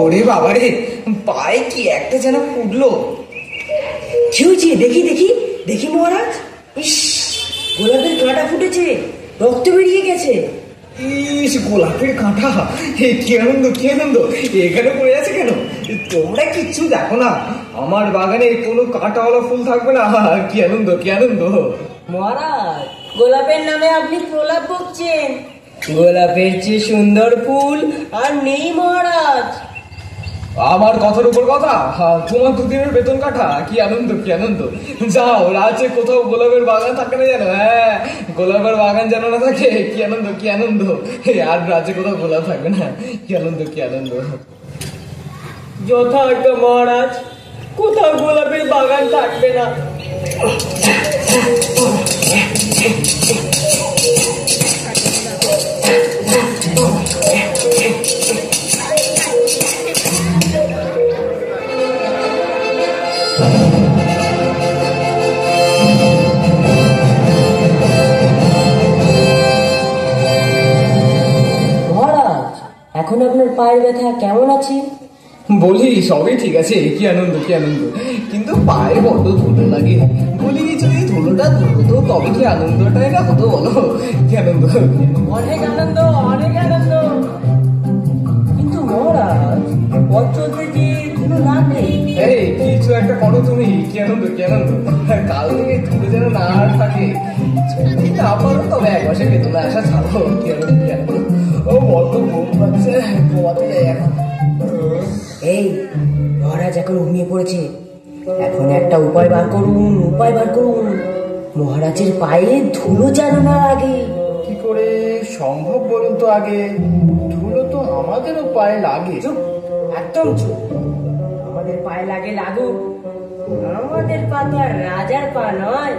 ওরে বাবা রে, পায়ে কি একটা যেন ফুটলো। কি হয়েছে? দেখি দেখি দেখি মহারাজ। ইস, গোলাপের কাঁটা ফুটেছে, রক্ত বেরিয়ে গেছে। ইস, গোলাপের কাঁটা! কি আনন্দ, কি আনন্দ! এখানে পড়ে আছে কেন? তোমরা কিচ্ছু দেখো না, আমার বাগানে কোনো কাঁটাওয়ালা ফুল থাকবে না। কি আনন্দ, কি আনন্দ! মহারাজ, গোলাপের নামে আপনি প্রলাপ বকছেন। গোলাপের চেয়ে সুন্দর ফুল আর নেই মহারাজ। আমার কথার উপর কথা, তোমার দুদিনের বেতন কাটা। কি আনন্দ, কি আনন্দ! যাও, রাজ্যে কোথাও গোলাপের বাগান থাকে না যেন। হ্যাঁ, গোলাপের বাগান যেন না থাকে। কি আনন্দ, কি আনন্দ! আর রাজ্যে কোথাও গোলাপ থাকবে না। কি আনন্দ, কি আনন্দ! যথার্থ মহারাজ, কোথাও গোলাপের বাগান থাকবে না। এখন আপনার পায়ের ব্যথা কেমন আছে? বলি, সবই ঠিক আছে। কি আনন্দ, কি আনন্দ! কিন্তু পায়ে বড্ড ধুলো লাগে। বলি, যদি ধুলোটা ধুতো তবে কি আনন্দটাই না হতো, বলো? কি আনন্দ! অনেক আনন্দ, অনেক আনন্দ। কিন্তু মহারাজ, পথ চলতে যে ধুলো লাগে। এই, কিছু একটা করো তুমি। কি আনন্দ, কি আনন্দ! কাল থেকে ধুলো যেন না আর থাকে। যদি না পারো তবে এক মাসে বেতনে আসা ছাড়ো। কি আনন্দ, কি আনন্দ! ও বড্ড ঘুম পাচ্ছে, ঘুমাতে যাই এখন। এই মহারাজ এখন ঘুমিয়ে পড়েছে। এখন একটা উপায় বার করুন, উপায় বার করুন। মহারাজের পায়ে ধুলো যেন না লাগে। কি করে সম্ভব বলুন তো আগে? ধুলো তো আমাদেরও পায়ে লাগে। চুপ, একদম চুপ। আমাদের পায়ে লাগে লাগুক, আমাদের পা তো আর রাজার পা নয়।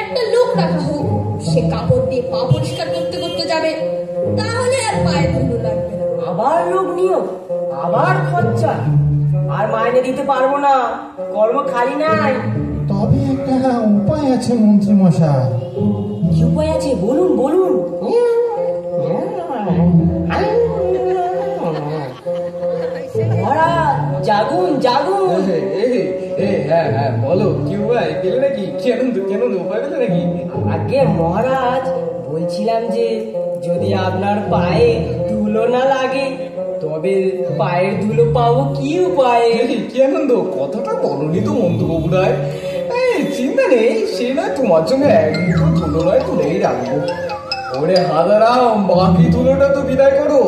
একটা লোক রাখা হোক, সে কাপড় দিয়ে পা পরিষ্কার করতে করতে যাবে, তাহলে আর পায়ে ধুলো লাগবে না। আবার লোক নিয়োগ, আবার খরচা, আর মাইনে দিতে পারবো না। কর্ম খালি নাই। তবে একটা উপায় আছে মন্ত্রী মশাই। কি উপায় আছে? বলুন বলুন। মহারাজ, জাগুন জাগুন। হ্যাঁ হ্যাঁ, বলো, কি উপায় পেলে নাকি? কি আনন্দ, কি আনন্দ! উপায় পেলে নাকি? আগে মহারাজ, বলছিলাম যে যদি আপনার পায়ে ধুলো না লাগে তবে পায়ের ধুলো পাবো কি উপায়ে? কি আনন্দ! কথাটা বলনি তো মন্তব্য রায়। চিন্তা নেই, সে না তোমার জন্য এক দুটো ধুলো নয় তুলেই রাখবো। ওরে হাজারাম, বাকি ধুলোটা তো বিদায় করো।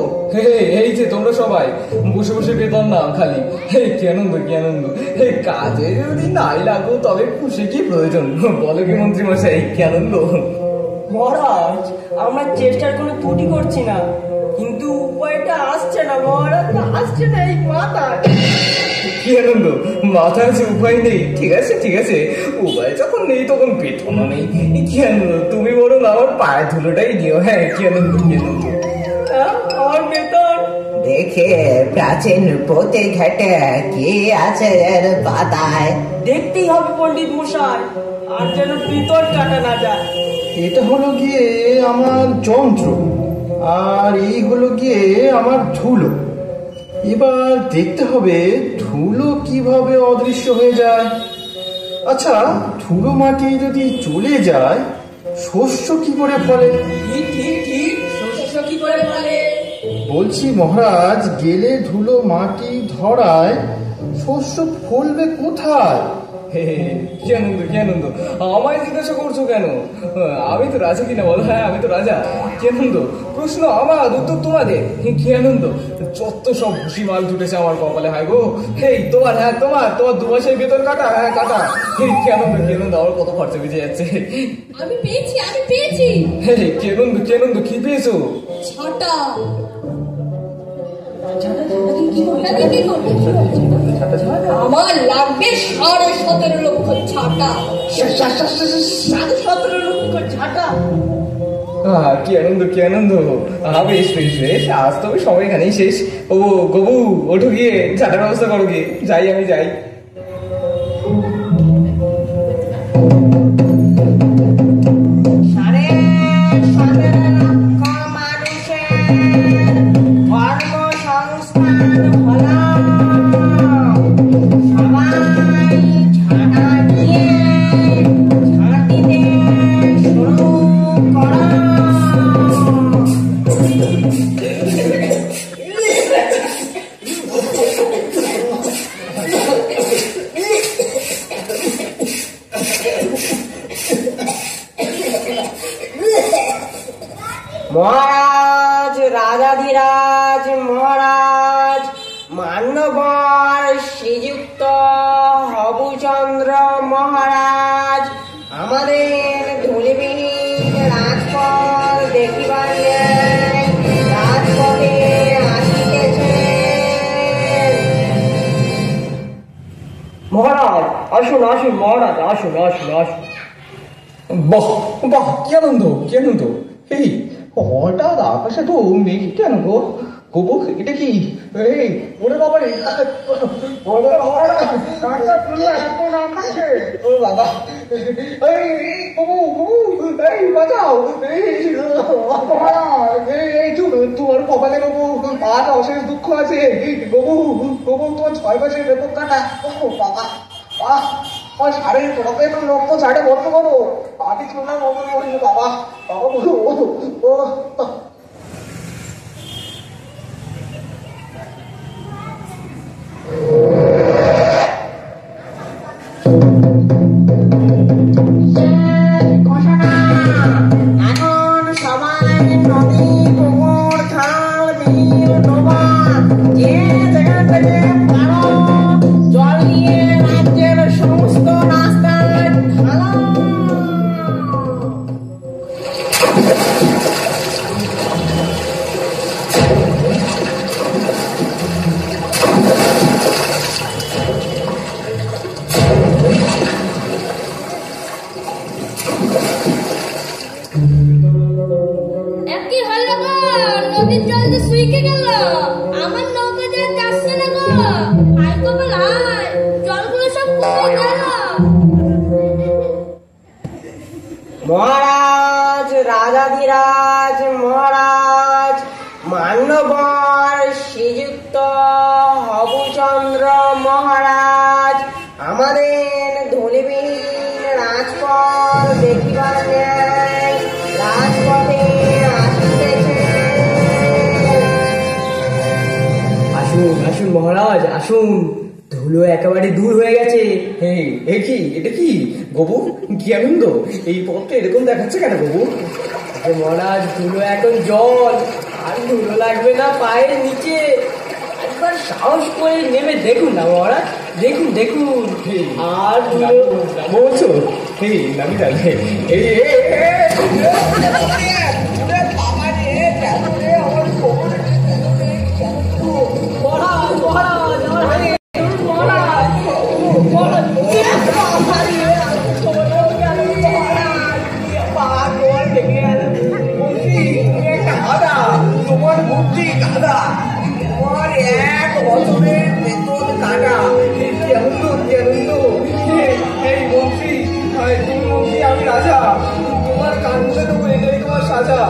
এই যে তোমরা সবাই বসে বসে বেতন নাও খালি। কি আনন্দ, কি আনন্দ! কাজে যদি নাই লাগো তবে খুশি কি প্রয়োজন, বলো কি মন্ত্রী মশাই? কি আনন্দ! মহারাজ, আমরা চেষ্টার কোনো ত্রুটি করছি না, কিন্তু উপায়টা আসছে না মহারাজ, আসছে না এই মাথায়। কি আনন্দ! মাথায় আছে, উপায় নেই? ঠিক আছে, ঠিক আছে, উপায় যখন নেই তখন বেতনও নেই। কি আনন্দ! তুমি বরং আমার পায়ে ধুলোটাই দিও। হ্যাঁ, কি আনন্দ, কি আনন্দ! আমার বেতন দেখে প্রাচীন পথে ঘাটে কি আছে পাতায়। দেখতেই হবে পণ্ডিত মশাই, আর যেন ভিতর কাটা না যায়। এটা হলো গিয়ে আমার যন্ত্র, আর এই হলো গিয়ে আমার ধুলো। এবার দেখতে হবে ধুলো কিভাবে অদৃশ্য হয়ে যায়। আচ্ছা, ধুলো মাটি যদি চলে যায় শস্য কি করে ফলে? ঠিক ঠিক ঠিক, শস্য কি করে ফলে? বলছি মহারাজ, গেলে ধুলো মাটি ধরায় শস্য ফলবে কোথায়? কি আনন্দ, কি আনন্দ! আমায় জিজ্ঞাসা করছো কেন? আমি তো রাজা কিনা বলো? হ্যাঁ, আমি তো রাজা। কি আনন্দ! প্রশ্ন আমার, উত্তর তোমাদের। কি আনন্দ! যত সব খুশি মাল জুটেছে আমার কপালে। হাই গো! তোমার, হ্যাঁ তোমার 2 মাসের বেতন কাটা। হ্যাঁ, কাটা। কি আনন্দ, কি আনন্দ! আমার কত খরচা বেঁচে যাচ্ছে। আমি পেয়েছি, আমি পেয়েছি। কি আনন্দ, কি আনন্দ! কি পেয়েছো? ছাটা। আমার লাগবে 17.5 লক্ষ ছাটা। 17.5 লক্ষ ছাটা। কি আনন্দ, কি আনন্দ! বেশ বেশ বেশ, আজ তবে সবাই এখানেই শেষ। ও গবু, ওঠো গিয়ে ছাটার ব্যবস্থা করো গিয়ে। যাই, আমি যাই। কর্মসংস্থান হলাম মহারাজ, রাজাধিরাজ মহারাজ, মান্যবর শ্রীযুক্ত হবুচন্দ্র মহারাজ আমাদের ধূলিবিহীন রাজপথ দেখিবার রাজপথে আসিতেছেন। মহারাজ আসুন আসুন, মহারাজ আসুন আসুন আসুন। বাহ বাহ, কি আনন্দ কি আনন্দ! এই হঠাৎ আকাশে তো মেঘ কেন গো? গবু এটা কি? এই ওরে বাবা রে, ওরে বাবা এই গবু গবু, এই বাঁচাও! এই তোমার কপালে গবু আজ অশেষ দুঃখ আছে। গবু গবু, তোমার 6 মাসের বেতন কাটা। বাবা আমার শাড়ির তোমাকে একটু রক্ত ছাড়ে বন্ধ করো। আমি শুনলাম বাবা বাবা এখন সবাই নদী, পুকুর, খাল, বিল, ডোবা যে যেখান থেকে পারো জল নিয়ে রাজ্যের সমস্ত রাস্তায় ঢালো। একই হলো গো, নদীর জল যে শুইকে গেল। আমার নৌকা যে যাচ্ছে না গো। আয় কপাল আয়, জলগুলো সব কমে গেল। মহারাজ, রাজাধিরাজ মহারাজ, মান্যবর শ্রীযুক্ত হবুচন্দ্র মহারাজ আমাদের ধূলিবিহীন রাজপথ দেখিবার রাজপথে আসিতেছেন। আসুন আসুন মহারাজ আসুন, ধুলো একেবারে দূর হয়ে গেছে। এই কি এটা কি গবু? কি আনন্দ! এই পথটা এরকম দেখাচ্ছে কেন গবু? মহারাজ ধুলো এখন জল, আর ধুলো লাগবে না পায়ের নিচে। একবার সাহস করে নেমে দেখুন না মহারাজ, দেখুন দেখুন। আর ধুলো বলছো? এই নামি যাবে। মহারাজ মহারাজ আমার হাতে মহারাজ তোমার বুদ্ধি গাদা, তোমার 1 বছরের বেতন কাটা। কি আনন্দ কি আনন্দ! এই মন্ত্রী, তুমি মন্ত্রী আমি রাজা, তোমার কান্দে দেবো, এটাই তোমার সাজা।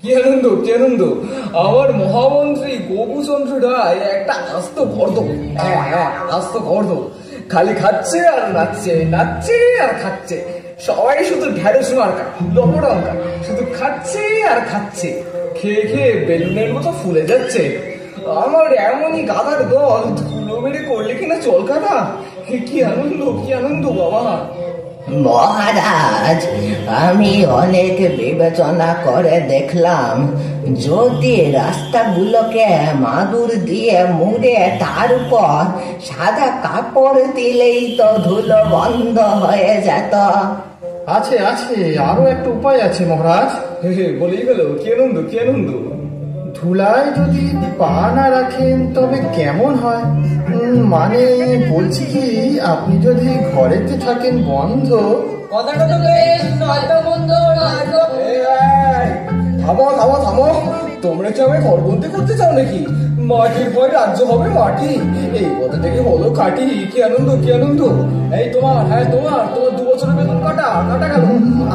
কি আনন্দ কি আনন্দ! আমার মহামন্ত্রী গোপুচন্দ্র রায় একটা আস্ত গর্দ, আস্ত গর্দ। খালি খাচ্ছে আর নাচছে, নাচছে আর খাচ্ছে। সবাই শুধু ঢেঁড়স মার্কা, লবডঙ্কা, শুধু খাচ্ছে আর খাচ্ছে। খেয়ে খেয়ে বেলুনের মতো ফুলে যাচ্ছে। আমার এমনই গাদার দল ধুলো মেরে করলে কিনা চল কাদা। কি আনন্দ বাবা! মহারাজ, আমি অনেক বিবেচনা করে দেখলাম, যদি রাস্তাগুলোকে মাদুর দিয়ে মুড়ে তার উপর সাদা কাপড় দিলেই তো ধুলো বন্ধ হয়ে যেত। আছে আছে, আরো একটা উপায় আছে মহারাজ। বলেই গেল, কি আনন্দ! ধুলায় যদি পা না রাখেন তবে কেমন হয়? মানে বলছি কি, আপনি যদি ঘরেতে থাকেন বন্ধ। কথাটা তো বেশ নয়তো বন্ধ নয়তো। থামো! তোমরা কি আমি ঘরবন্দি করতে চাও নাকি? মাটির ভয় রাজ্য হবে মাটি, এই কথা থেকে হলো কাটি। কি আনন্দ! এই তোমার 2 বছরের বেতন কাটা গেল।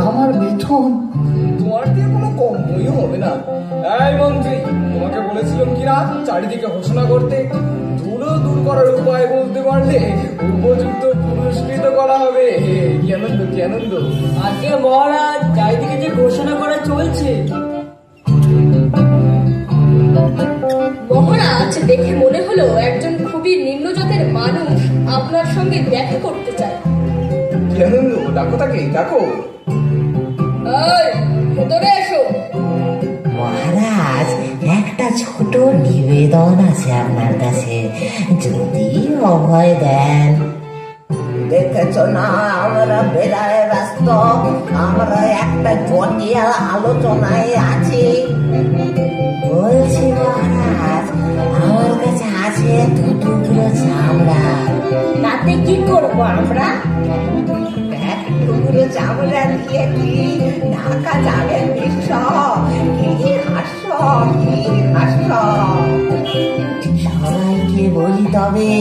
আমার বেতন? তোমার দিয়ে কোনো কম বইও হবে না। এই মন্ত্রী, তোমাকে বলেছিলাম কিনা চারিদিকে ঘোষণা করতে? ধুলো দূর করার উপায় বলতে পারলে উপযুক্ত পুরস্কৃত করা হবে। কি আনন্দ! আজকে মহারাজ চারিদিকে যে ঘোষণা করা চলছে। মহারাজ, দেখে মনে হলো একজন খুবই নিম্নজাতের মানুষ আপনার সঙ্গে দেখা করতে চায়। কি আনন্দ, ডাকো তাকে, ডাকো। এই, ভেতরে এসো। মহারাজ, একটা ছোট নিবেদন আছে আপনার কাছে, যদি অভয় দেন। দেখেছ না আমরা বেড়ায় ব্যস্ত, আমরা একটা জটিল আলোচনায় আছি। বলছি মহারাজ, আমার কাছে আছে 2 টুকরো চামড়া। তাতে কি করবো আমরা? 1 টুকরো চামড়া দিয়ে কি ঢাকা যাবে বিশ্ব? কি হাস্য, কি হাস্য! সবাইকে বলি তবে,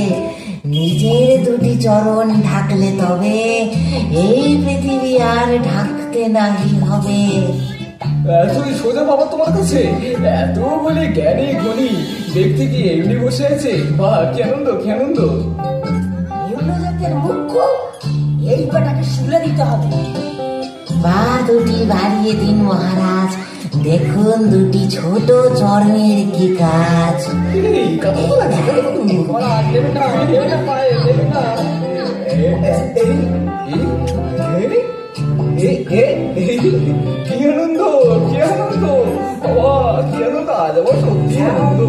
নিজের 2টি চরণ ঢাকলে তবে এই পৃথিবী আর ঢাকতে নাহি হবে। এতই সোজা বাবা তোমার কাছে? এত বলে জ্ঞানী গুণী ব্যক্তি কি এমনি বসে আছে? বাহ, কি আনন্দ, কি আনন্দ। নিম্নজাতের মুখ্য, এই কটাকে শুলে দিতে হবে। পা 2টি বাড়িয়ে দিন মহারাজ, দেখুন 2টি ছোট চরণের কি কাজ। এই, কথা বলা যায়, কথা বলা যায়। মহারাজ দেবে না, দেবে না পায়ে, দেবে না। কি আনন্দ, কি আনন্দ বাবা, কি আনন্দ, আজ আমার সত্যি আনন্দ।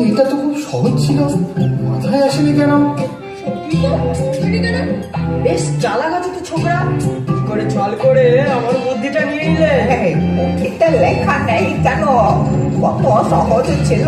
এটা তো খুব সহজ ছিল, মাথায় আসেনি কেন? বেশ চালাক আছে তো ছোকরা। কি করে ছল করে আমার বুদ্ধিটা নিয়ে নিলে? পুঁথিতে লেখা নেই কেন? কত সহজ ছিল।